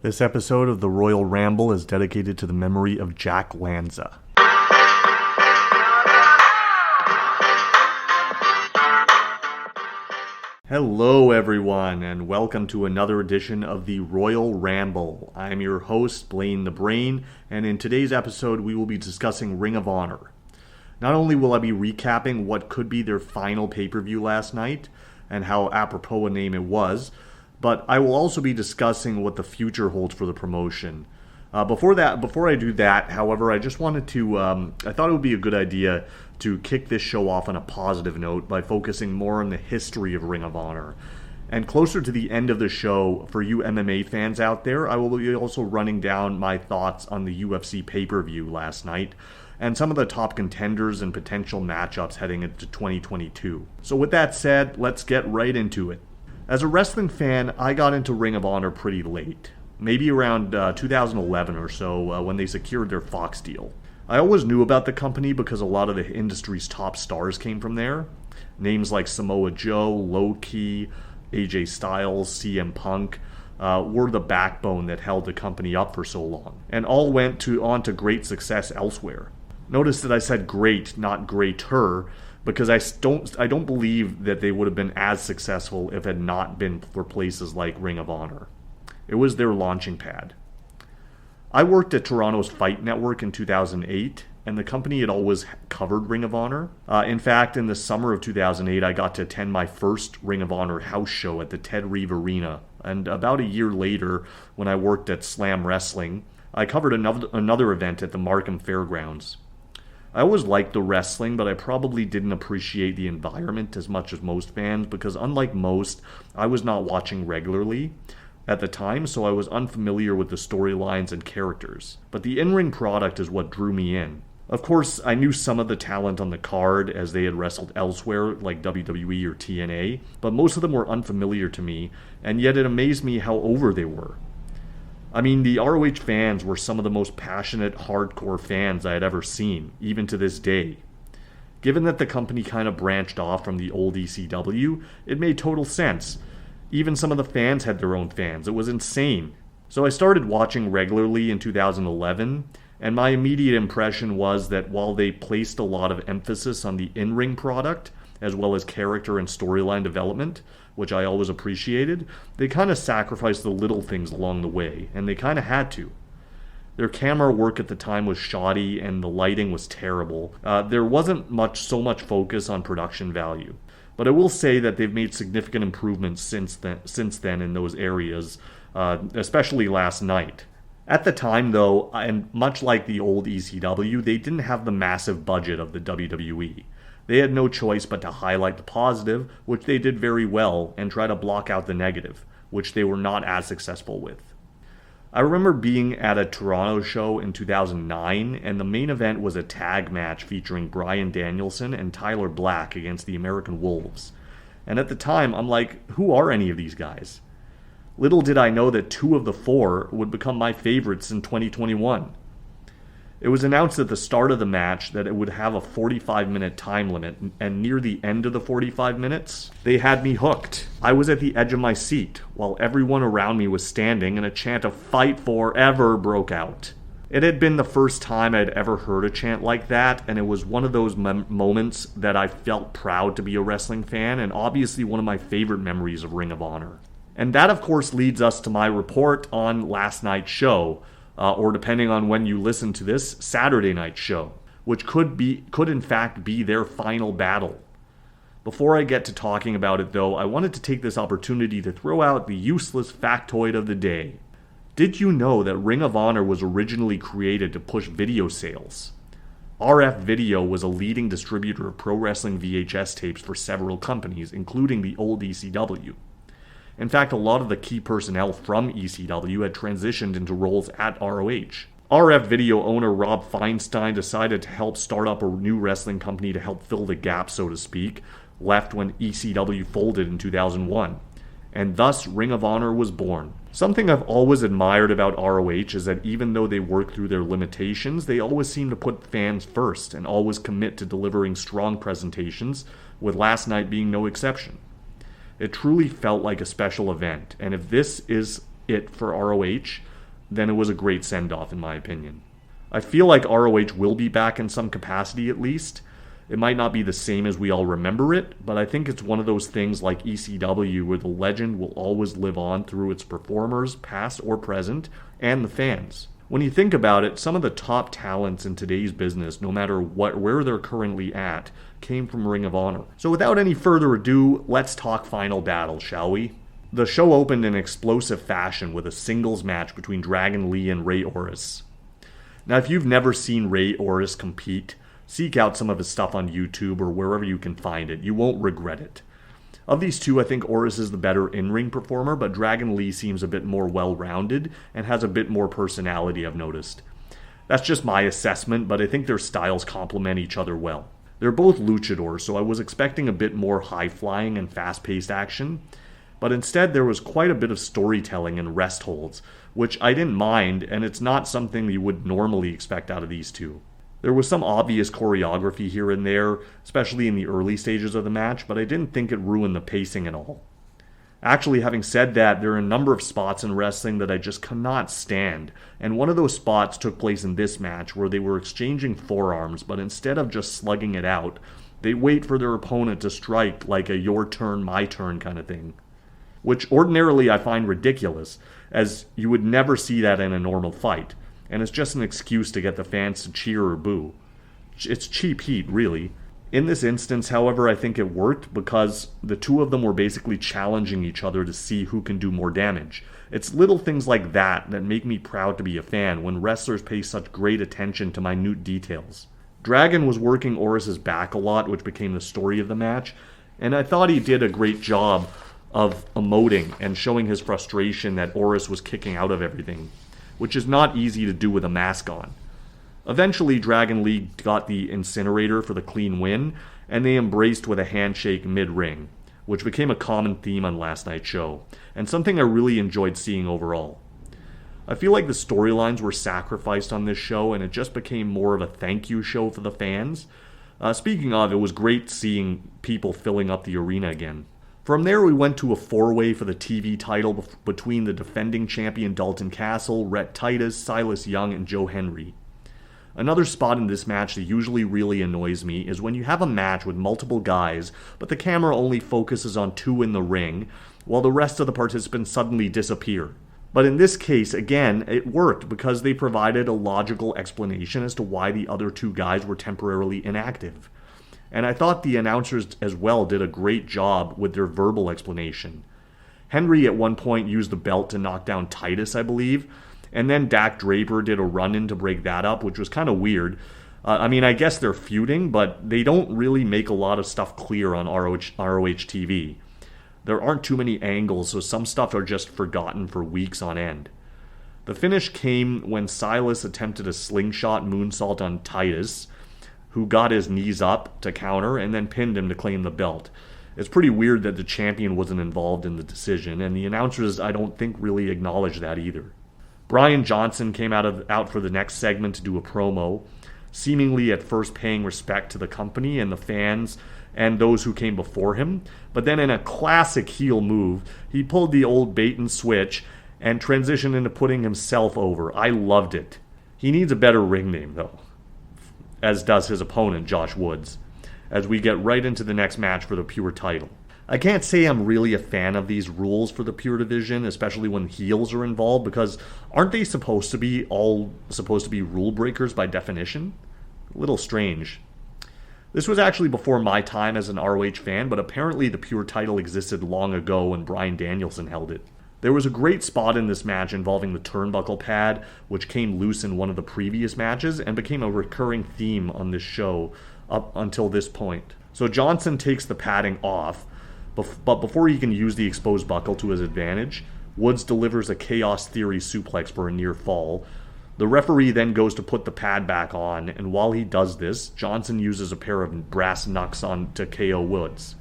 This episode of the Royal Ramble is dedicated to the memory of Jack Lanza. Hello everyone, and welcome to another edition of the Royal Ramble. I am your host, Blaine the Brain, and in today's episode we will be discussing Ring of Honor. Not only will I be recapping what could be their final pay-per-view last night, and how apropos a name it was, but I will also be discussing what the future holds for the promotion. Before I do that, however, I just wanted to, I thought it would be a good idea to kick this show off on a positive note by focusing more on the history of Ring of Honor. And closer to the end of the show, for you MMA fans out there, I will be also running down my thoughts on the UFC pay-per-view last night, and some of the top contenders and potential matchups heading into 2022. So with that said, let's get right into it. As a wrestling fan, I got into Ring of Honor pretty late, maybe around 2011 or so, when they secured their Fox deal. I always knew about the company because a lot of the industry's top stars came from there. Names like Samoa Joe, Low-Ki, AJ Styles, CM Punk were the backbone that held the company up for so long, and all went on to great success elsewhere. Notice that I said great, not greater, because I don't believe that they would have been as successful if it had not been for places like Ring of Honor. It was their launching pad. I worked at Toronto's Fight Network in 2008, and the company had always covered Ring of Honor. In fact, in the summer of 2008, I got to attend my first Ring of Honor house show at the Ted Reeve Arena, and about a year later, when I worked at Slam Wrestling, I covered another event at the Markham Fairgrounds. I always liked the wrestling, but I probably didn't appreciate the environment as much as most fans because unlike most, I was not watching regularly at the time, so I was unfamiliar with the storylines and characters. But the in-ring product is what drew me in. Of course, I knew some of the talent on the card as they had wrestled elsewhere like WWE or TNA, but most of them were unfamiliar to me, and yet it amazed me how over they were. I mean, the ROH fans were some of the most passionate, hardcore fans I had ever seen, even to this day. Given that the company kind of branched off from the old ECW, it made total sense. Even some of the fans had their own fans. It was insane. So I started watching regularly in 2011, and my immediate impression was that while they placed a lot of emphasis on the in-ring product, as well as character and storyline development, which I always appreciated, they kind of sacrificed the little things along the way, and they kind of had to. Their camera work at the time was shoddy, and the lighting was terrible. There wasn't so much focus on production value. But I will say that they've made significant improvements since then in those areas, especially last night. At the time, though, and much like the old ECW, they didn't have the massive budget of the WWE. They had no choice but to highlight the positive, which they did very well, and try to block out the negative, which they were not as successful with. I remember being at a Toronto show in 2009, and the main event was a tag match featuring Bryan Danielson and Tyler Black against the American Wolves. And at the time, I'm like, who are any of these guys? Little did I know that 2 of the 4 would become my favorites in 2021. It was announced at the start of the match that it would have a 45-minute time limit, and near the end of the 45 minutes, they had me hooked. I was at the edge of my seat, while everyone around me was standing, and a chant of "Fight Forever" broke out. It had been the first time I'd ever heard a chant like that, and it was one of those moments that I felt proud to be a wrestling fan, and obviously one of my favorite memories of Ring of Honor. And that, of course, leads us to my report on last night's show, or depending on when you listen to this, Saturday night's show, which could in fact be their final battle. Before I get to talking about it though, I wanted to take this opportunity to throw out the useless factoid of the day. Did you know that Ring of Honor was originally created to push video sales? RF Video was a leading distributor of pro wrestling VHS tapes for several companies, including the old ECW. In fact, a lot of the key personnel from ECW had transitioned into roles at ROH. RF Video owner Rob Feinstein decided to help start up a new wrestling company to help fill the gap, so to speak, left when ECW folded in 2001. And thus, Ring of Honor was born. Something I've always admired about ROH is that even though they work through their limitations, they always seem to put fans first and always commit to delivering strong presentations, with last night being no exception. It truly felt like a special event, and if this is it for ROH, then it was a great send-off in my opinion. I feel like ROH will be back in some capacity at least. It might not be the same as we all remember it, but I think it's one of those things like ECW where the legend will always live on through its performers, past or present, and the fans. When you think about it, some of the top talents in today's business, no matter where they're currently at, came from Ring of Honor. So without any further ado, let's talk Final Battle, shall we? The show opened in explosive fashion with a singles match between Dragon Lee and Ray Horus. Now, if you've never seen Ray Horus compete, seek out some of his stuff on YouTube or wherever you can find it. You won't regret it. Of these two, I think Horus is the better in-ring performer, but Dragon Lee seems a bit more well-rounded and has a bit more personality, I've noticed. That's just my assessment, but I think their styles complement each other well. They're both luchadors, so I was expecting a bit more high-flying and fast-paced action, but instead there was quite a bit of storytelling and rest holds, which I didn't mind, and it's not something you would normally expect out of these two. There was some obvious choreography here and there, especially in the early stages of the match, but I didn't think it ruined the pacing at all. Actually, having said that, there are a number of spots in wrestling that I just cannot stand, and one of those spots took place in this match where they were exchanging forearms, but instead of just slugging it out, they wait for their opponent to strike like a your turn, my turn kind of thing. Which ordinarily I find ridiculous, as you would never see that in a normal fight. And it's just an excuse to get the fans to cheer or boo. It's cheap heat, really. In this instance, however, I think it worked because the two of them were basically challenging each other to see who can do more damage. It's little things like that that make me proud to be a fan when wrestlers pay such great attention to minute details. Dragon was working Horus's back a lot, which became the story of the match, and I thought he did a great job of emoting and showing his frustration that Horus was kicking out of everything, which is not easy to do with a mask on. Eventually, Dragon Lee got the incinerator for the clean win, and they embraced with a handshake mid-ring, which became a common theme on last night's show, and something I really enjoyed seeing overall. I feel like the storylines were sacrificed on this show, and it just became more of a thank you show for the fans. Speaking of, it was great seeing people filling up the arena again. From there, we went to a four-way for the TV title between the defending champion Dalton Castle, Rhett Titus, Silas Young, and Joe Henry. Another spot in this match that usually really annoys me is when you have a match with multiple guys, but the camera only focuses on two in the ring, while the rest of the participants suddenly disappear. But in this case, again, it worked because they provided a logical explanation as to why the other two guys were temporarily inactive. And I thought the announcers as well did a great job with their verbal explanation. Henry at one point used the belt to knock down Titus, I believe, and then Dak Draper did a run-in to break that up, which was kind of weird. I guess they're feuding, but they don't really make a lot of stuff clear on ROH TV. There aren't too many angles, so some stuff are just forgotten for weeks on end. The finish came when Silas attempted a slingshot moonsault on Titus, who got his knees up to counter and then pinned him to claim the belt. It's pretty weird that the champion wasn't involved in the decision, and the announcers I don't think really acknowledged that either. Brian Johnson came out for the next segment to do a promo, seemingly at first paying respect to the company and the fans and those who came before him, but then in a classic heel move, he pulled the old bait and switch and transitioned into putting himself over. I loved it. He needs a better ring name, though, as does his opponent, Josh Woods, as we get right into the next match for the Pure title. I can't say I'm really a fan of these rules for the Pure division, especially when heels are involved, because aren't they supposed to be rule breakers by definition? A little strange. This was actually before my time as an ROH fan, but apparently the Pure title existed long ago when Bryan Danielson held it. There was a great spot in this match involving the turnbuckle pad, which came loose in one of the previous matches and became a recurring theme on this show up until this point. So Johnson takes the padding off, but before he can use the exposed buckle to his advantage, Woods delivers a Chaos Theory suplex for a near fall. The referee then goes to put the pad back on, and while he does this, Johnson uses a pair of brass knucks on to KO Woods.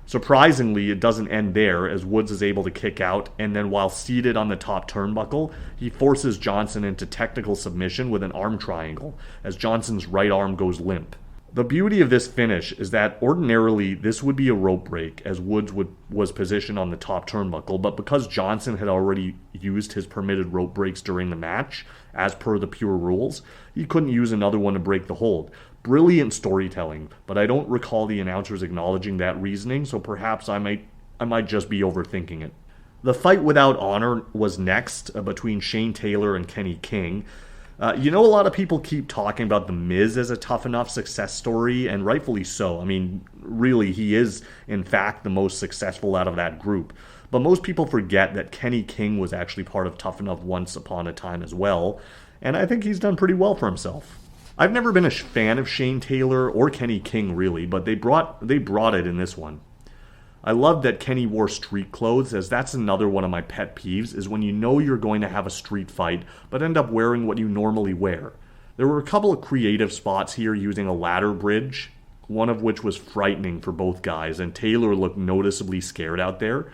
Surprisingly, it doesn't end there, as Woods is able to kick out, and then while seated on the top turnbuckle, he forces Johnson into technical submission with an arm triangle, as Johnson's right arm goes limp. The beauty of this finish is that ordinarily this would be a rope break as Woods was positioned on the top turnbuckle, but because Johnson had already used his permitted rope breaks during the match, as per the pure rules, he couldn't use another one to break the hold. Brilliant storytelling, but I don't recall the announcers acknowledging that reasoning, so perhaps I might just be overthinking it. The fight without honor was next between Shane Taylor and Kenny King. A lot of people keep talking about The Miz as a tough enough success story, and rightfully so. I mean, really, he is, in fact, the most successful out of that group. But most people forget that Kenny King was actually part of Tough Enough once upon a time as well, and I think he's done pretty well for himself. I've never been a fan of Shane Taylor or Kenny King, really, but they brought it in this one. I love that Kenny wore street clothes, as that's another one of my pet peeves, is when you know you're going to have a street fight, but end up wearing what you normally wear. There were a couple of creative spots here using a ladder bridge, one of which was frightening for both guys, and Taylor looked noticeably scared out there,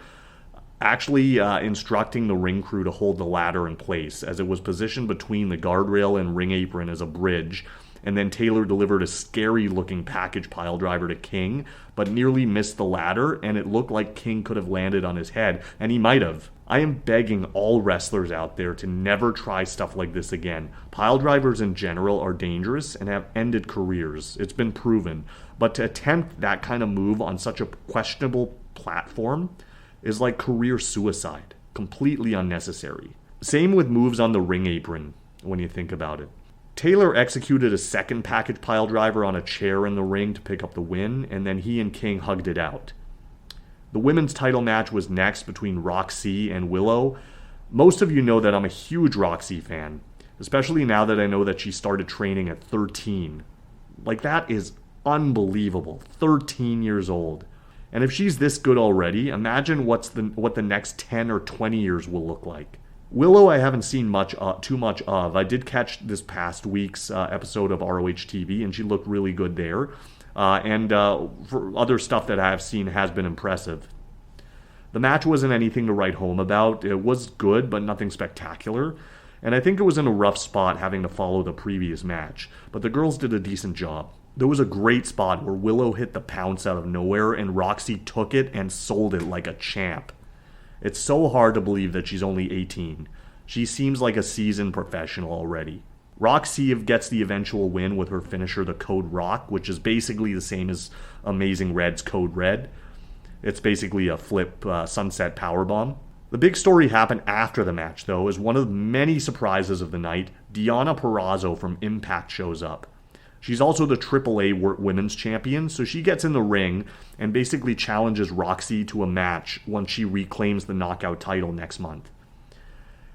actually instructing the ring crew to hold the ladder in place, as it was positioned between the guardrail and ring apron as a bridge, and then Taylor delivered a scary-looking package piledriver to King, but nearly missed the ladder, and it looked like King could have landed on his head, and he might have. I am begging all wrestlers out there to never try stuff like this again. Piledrivers in general are dangerous and have ended careers. It's been proven. But to attempt that kind of move on such a questionable platform is like career suicide. Completely unnecessary. Same with moves on the ring apron, when you think about it. Taylor executed a second package piledriver on a chair in the ring to pick up the win, and then he and King hugged it out. The women's title match was next between Roxy and Willow. Most of you know that I'm a huge Roxy fan, especially now that I know that she started training at 13. Like, that is unbelievable. 13 years old. And if she's this good already, imagine what the next 10 or 20 years will look like. Willow I haven't seen too much of. I did catch this past week's episode of ROH TV, and she looked really good there. And for other stuff that I have seen has been impressive. The match wasn't anything to write home about. It was good, but nothing spectacular. And I think it was in a rough spot having to follow the previous match. But the girls did a decent job. There was a great spot where Willow hit the pounce out of nowhere, and Roxy took it and sold it like a champ. It's so hard to believe that she's only 18. She seems like a seasoned professional already. Roxy gets the eventual win with her finisher, the Code Rock, which is basically the same as Amazing Red's Code Red. It's basically a flip sunset powerbomb. The big story happened after the match, though, as one of the many surprises of the night, Deonna Purrazzo from Impact shows up. She's also the AAA Women's Champion, so she gets in the ring and basically challenges Roxy to a match once she reclaims the Knockout title next month.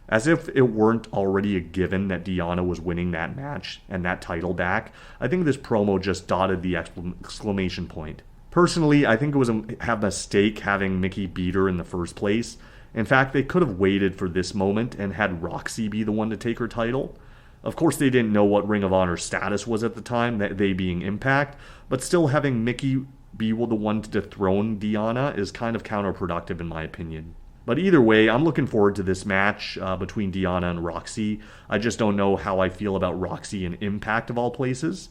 As if it weren't already a given that Deonna was winning that match and that title back, I think this promo just dotted the exclamation point. Personally, I think it was a mistake having Mickey beat her in the first place. In fact, they could have waited for this moment and had Roxy be the one to take her title. Of course, they didn't know what Ring of Honor's status was at the time, that they being Impact, but still having Mickey be the one to dethrone Deonna is kind of counterproductive in my opinion. But either way, I'm looking forward to this match between Deonna and Roxy. I just don't know how I feel about Roxy in Impact of all places.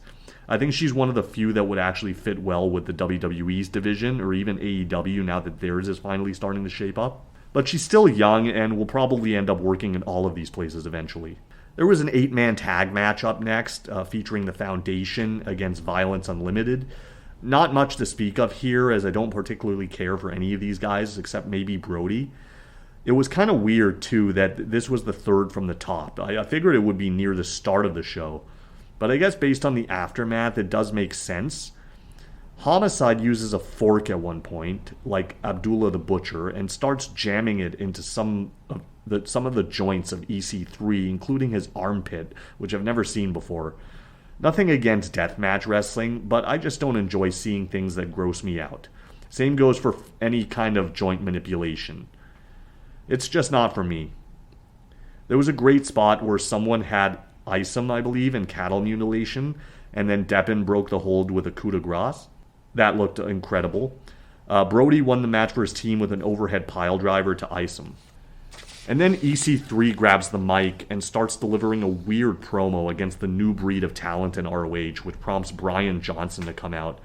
I think she's one of the few that would actually fit well with the WWE's division, or even AEW now that theirs is finally starting to shape up. But she's still young and will probably end up working in all of these places eventually. There was an 8-man tag match up next, featuring the Foundation against Violence Unlimited. Not much to speak of here, as I don't particularly care for any of these guys, except maybe Brody. It was kind of weird, too, that this was the third from the top. I figured it would be near the start of the show. But I guess based on the aftermath, it does make sense. Homicide uses a fork at one point, like Abdullah the Butcher, and starts jamming it into some of the joints of EC3, including his armpit, which I've never seen before. Nothing against deathmatch wrestling, but I just don't enjoy seeing things that gross me out. Same goes for any kind of joint manipulation. It's just not for me. There was a great spot where someone had Isom, I believe, in cattle mutilation, and then Deppen broke the hold with a coup de grace. That looked incredible. Brody won the match for his team with an overhead pile driver to Isom. And then EC3 grabs the mic and starts delivering a weird promo against the new breed of talent in ROH, which prompts Brian Johnson to come out.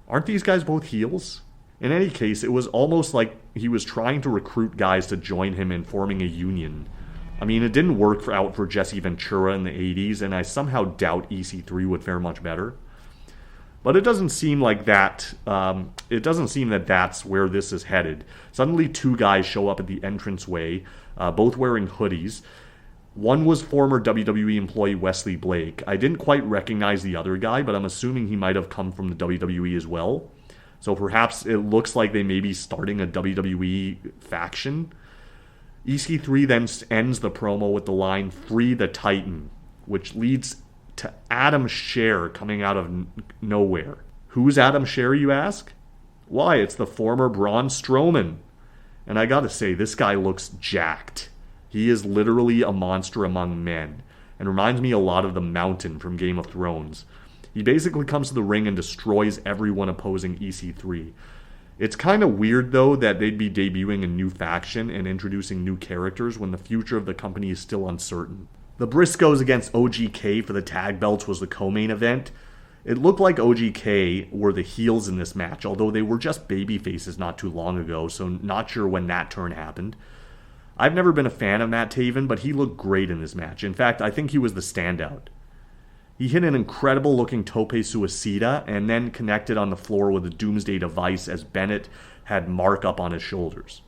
Aren't these guys both heels? In any case, it was almost like he was trying to recruit guys to join him in forming a union. I mean, it didn't work out for Jesse Ventura in the 80s, and I somehow doubt EC3 would fare much better. But it doesn't seem like that. It doesn't seem that that's where this is headed. Suddenly, two guys show up at the entranceway, both wearing hoodies. One was former WWE employee Wesley Blake. I didn't quite recognize the other guy, but I'm assuming he might have come from the WWE as well. So perhaps it looks like they may be starting a WWE faction. EC3 then ends the promo with the line, "Free the Titan," which leads to Adam Scherr coming out of nowhere. Who's Adam Scherr, you ask? Why, it's the former Braun Strowman. And I gotta say, this guy looks jacked. He is literally a monster among men, and reminds me a lot of the Mountain from Game of Thrones. He basically comes to the ring and destroys everyone opposing EC3. It's kind of weird, though, that they'd be debuting a new faction and introducing new characters when the future of the company is still uncertain. The Briscoes against OGK for the tag belts was the co-main event. It looked like OGK were the heels in this match, although they were just baby faces not too long ago, so not sure when that turn happened. I've never been a fan of Matt Taven, but he looked great in this match. In fact, I think he was the standout. He hit an incredible-looking tope suicida and then connected on the floor with a Doomsday Device as Bennett had Mark up on his shoulders.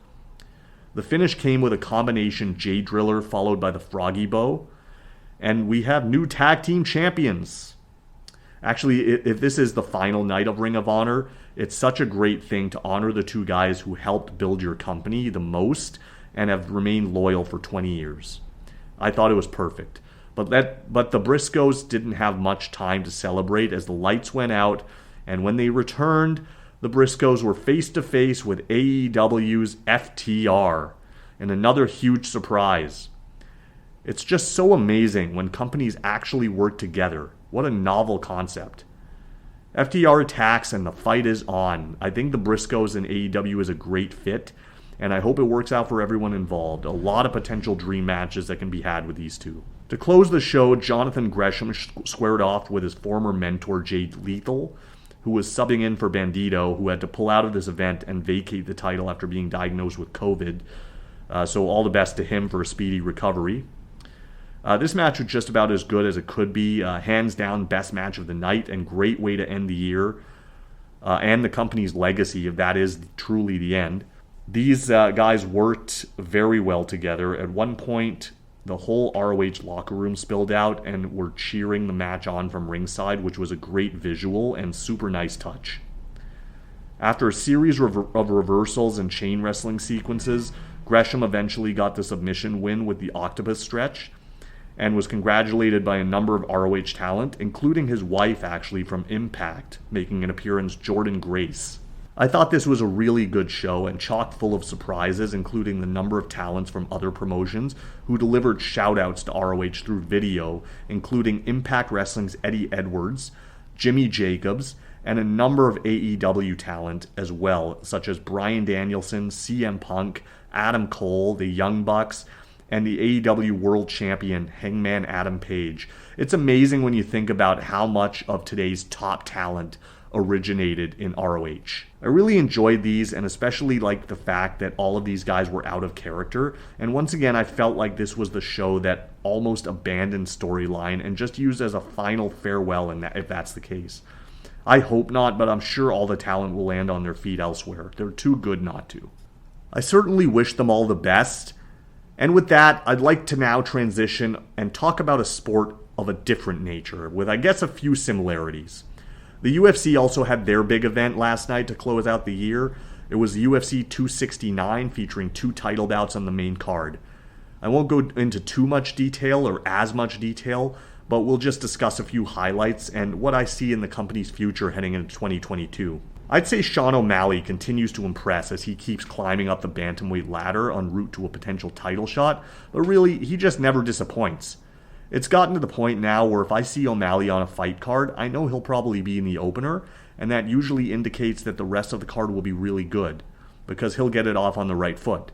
The finish came with a combination Jay Driller followed by the Froggy Bow, and we have new tag team champions. Actually, if this is the final night of Ring of Honor, it's such a great thing to honor the two guys who helped build your company the most and have remained loyal for 20 years. I thought it was perfect. But the Briscoes didn't have much time to celebrate as the lights went out, and when they returned, the Briscoes were face-to-face with AEW's FTR, and another huge surprise. It's just so amazing when companies actually work together. What a novel concept. FTR attacks and the fight is on. I think the Briscoes and AEW is a great fit, and I hope it works out for everyone involved. A lot of potential dream matches that can be had with these two. To close the show, Jonathan Gresham squared off with his former mentor, Jay Lethal, who was subbing in for Bandito, who had to pull out of this event and vacate the title after being diagnosed with COVID. So all the best to him for a speedy recovery. This match was just about as good as it could be. Hands down, best match of the night and great way to end the year and the company's legacy, if that is truly the end. These guys worked very well together. At one point, the whole ROH locker room spilled out and were cheering the match on from ringside, which was a great visual and super nice touch. After a series of reversals and chain wrestling sequences, Gresham eventually got the submission win with the Octopus Stretch and was congratulated by a number of ROH talent, including his wife actually from Impact, making an appearance, Jordan Grace. I thought this was a really good show and chock full of surprises, including the number of talents from other promotions who delivered shoutouts to ROH through video, including Impact Wrestling's Eddie Edwards, Jimmy Jacobs, and a number of AEW talent as well, such as Bryan Danielson, CM Punk, Adam Cole, the Young Bucks, and the AEW World Champion Hangman Adam Page. It's amazing when you think about how much of today's top talent originated in ROH. I really enjoyed these and especially liked the fact that all of these guys were out of character. And once again, I felt like this was the show that almost abandoned storyline and just used as a final farewell if that's the case. I hope not, but I'm sure all the talent will land on their feet elsewhere. They're too good not to. I certainly wish them all the best. And with that, I'd like to now transition and talk about a sport of a different nature, with I guess a few similarities. The UFC also had their big event last night to close out the year. It was UFC 269 featuring 2 title bouts on the main card. I won't go into too much detail or as much detail, but we'll just discuss a few highlights and what I see in the company's future heading into 2022. I'd say Sean O'Malley continues to impress as he keeps climbing up the bantamweight ladder en route to a potential title shot, but really, he just never disappoints. It's gotten to the point now where if I see O'Malley on a fight card, I know he'll probably be in the opener, and that usually indicates that the rest of the card will be really good, because he'll get it off on the right foot.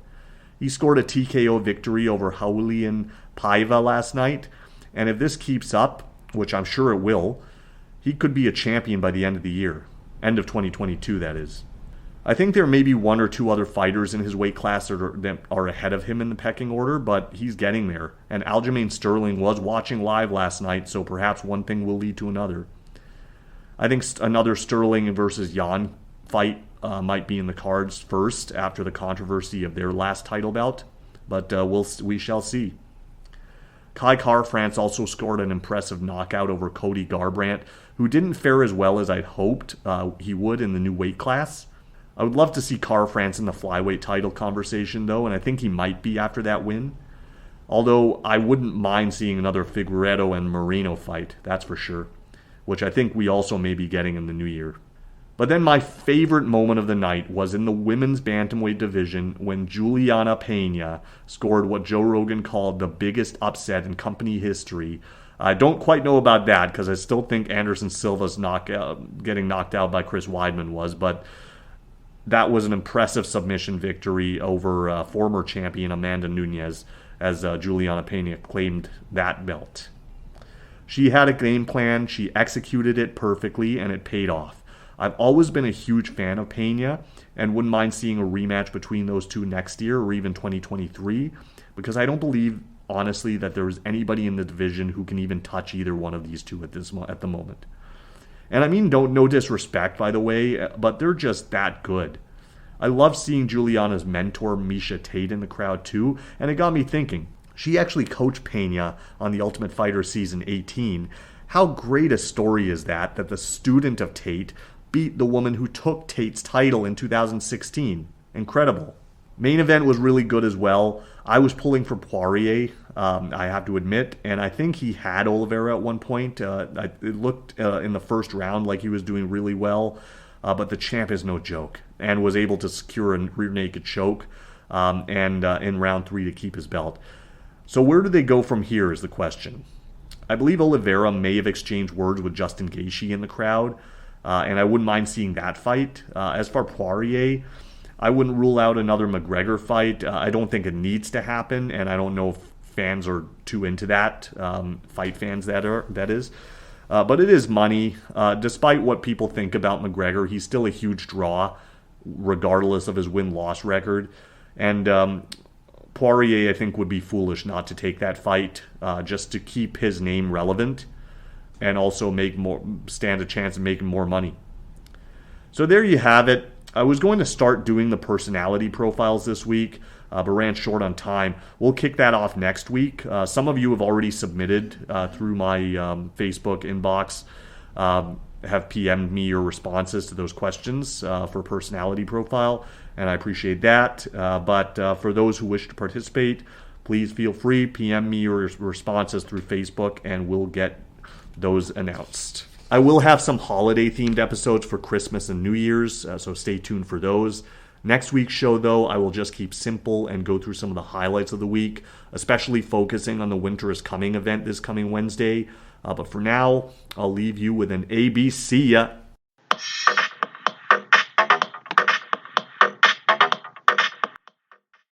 He scored a TKO victory over Raulian Paiva last night, and if this keeps up, which I'm sure it will, he could be a champion by the end of the year. End of 2022, that is. I think there may be one or two other fighters in his weight class that are ahead of him in the pecking order, but he's getting there. And Aljamain Sterling was watching live last night, so perhaps one thing will lead to another. I think another Sterling versus Jan fight might be in the cards first after the controversy of their last title bout, but we shall see. Kai Kara-France also scored an impressive knockout over Cody Garbrandt, who didn't fare as well as I'd hoped he would in the new weight class. I would love to see Kara-France in the flyweight title conversation, though, and I think he might be after that win. Although I wouldn't mind seeing another Figueiredo and Moreno fight, that's for sure, which I think we also may be getting in the new year. But then my favorite moment of the night was in the women's bantamweight division when Juliana Pena scored what Joe Rogan called the biggest upset in company history. I don't quite know about that because I still think Anderson Silva's getting knocked out by Chris Weidman was, but that was an impressive submission victory over former champion Amanda Nunes as Juliana Pena claimed that belt. She had a game plan, she executed it perfectly, and it paid off. I've always been a huge fan of Pena and wouldn't mind seeing a rematch between those two next year or even 2023 because I don't believe, honestly, that there is anybody in the division who can even touch either one of these two at the moment. And I mean, no disrespect, by the way, but they're just that good. I love seeing Juliana's mentor, Miesha Tate, in the crowd too, and it got me thinking. She actually coached Pena on The Ultimate Fighter Season 18. How great a story is that the student of Tate beat the woman who took Tate's title in 2016. Incredible. Main event was really good as well. I was pulling for Poirier, I have to admit, and I think he had Oliveira at one point. It looked in the first round like he was doing really well, but the champ is no joke and was able to secure a rear naked choke and in round 3 to keep his belt. So where do they go from here is the question. I believe Oliveira may have exchanged words with Justin Gaethje in the crowd, and I wouldn't mind seeing that fight. As for Poirier, I wouldn't rule out another McGregor fight. I don't think it needs to happen, and I don't know if fans are too into that, fight fans that is. But it is money. Despite what people think about McGregor, he's still a huge draw, regardless of his win-loss record. And Poirier, I think, would be foolish not to take that fight, just to keep his name relevant and also stand a chance of making more money. So there you have it. I was going to start doing the personality profiles this week, but ran short on time. We'll kick that off next week. Some of you have already submitted through my Facebook inbox, have PM'd me your responses to those questions for personality profile, and I appreciate that. But for those who wish to participate, please feel free, PM me your responses through Facebook, and we'll get those announced. I will have some holiday-themed episodes for Christmas and New Year's, so stay tuned for those. Next week's show, though, I will just keep simple and go through some of the highlights of the week, especially focusing on the Winter is Coming event this coming Wednesday. But for now, I'll leave you with an ABC.